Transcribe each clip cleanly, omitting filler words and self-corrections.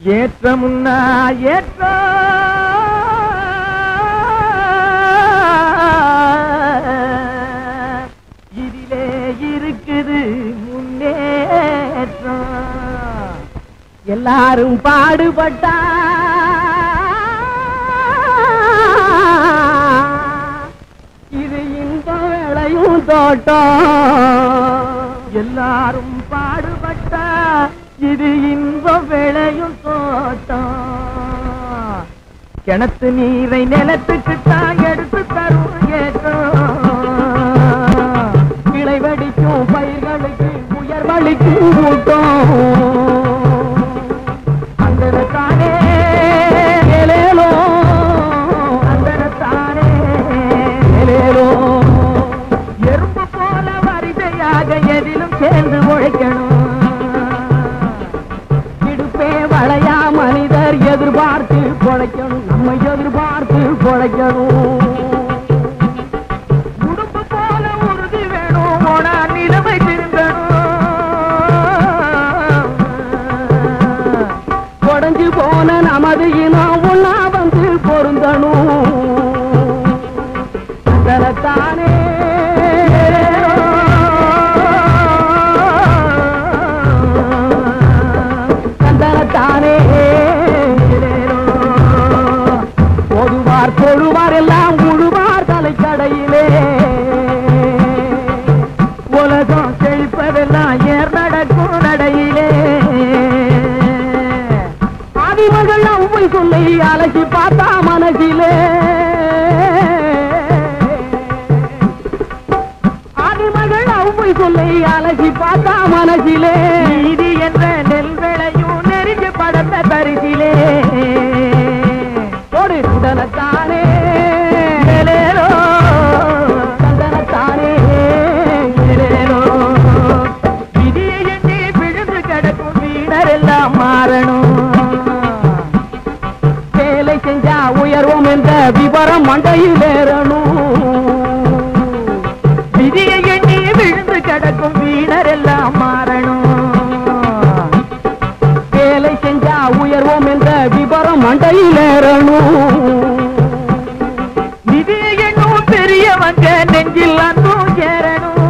ஏற்றமுன்னா ஏற்ற இதிலே இருக்குது முன்னேற்றம். எல்லாரும் பாடுபட்டா இது இந்த வேளையும் தோட்டம். எல்லாரும் பாடுபட்டா இது இன்ப விளையும் தோட்டம். கிணத்து நீரை நிலத்துக்கு தான் எடுத்து தரும் ஏற்றம். கிளை வெடிக்கும் பயிர்களுக்கு உயர் வலிக்கும் ஊட்டம். அந்தனத்தானே ஏலேலோ, அந்தனத்தானே ஏலேலோ. எறும்பு போல வரிசையாக எதிலும் சேர்ந்து உழைக்கணும். வளையா மனிதர் எதிர்பார்த்து பொழைக்கணும். நம்ம எதிர்பார்த்து பொழைக்கணும். உடுப்பு போல உறுதி வேணும். ஓனா நிலைமை திருந்தணும். உடஞ்சு போன நமது இனம் ஒன்னா வந்து பொருந்தணும். தனத்தானே தானே பொதுவார் பொழுவார் எல்லாம் உழுவார் தலைக்கடையிலே. உலகம் செழிப்பதெல்லாம் ஏர் நடக்கும் நடையிலே. ஆதிமகள் அவ்வை சொல்லி அலசி பார்த்தா மனசிலே. ஆதிமகள் அவ்வை சொல்லி அலசி பார்த்தா மனசிலே. நீதி என்ற நெல் விளையும் படத்த பரிசிலே. ஒரு குடனத்தானே ஏலேலோ, கந்தனத்தானே ஏலேலோ. விதியை எண்ணி விழுந்து கிடக்கும் வீணர் எல்லாம் மாறணும். வேலை செஞ்சா உயர்வோம் என்ற விவரம் மண்டையில் ஏறணும். விதியை எண்ணி விழுந்து கிடக்கும் வீணர் எல்லாம் மாறணும். செஞ்சா உயர்வோம் என்ற விவரம் மண்டையில் ஏறணும். நிதி எண்ணும் பெரியவங்க நெஞ்சில் அன்பும் சேரணும்.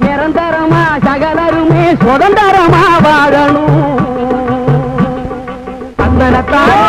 நிரந்தரமா சகலருமே சுதந்திரமா வாழணும். அந்தனத்தானே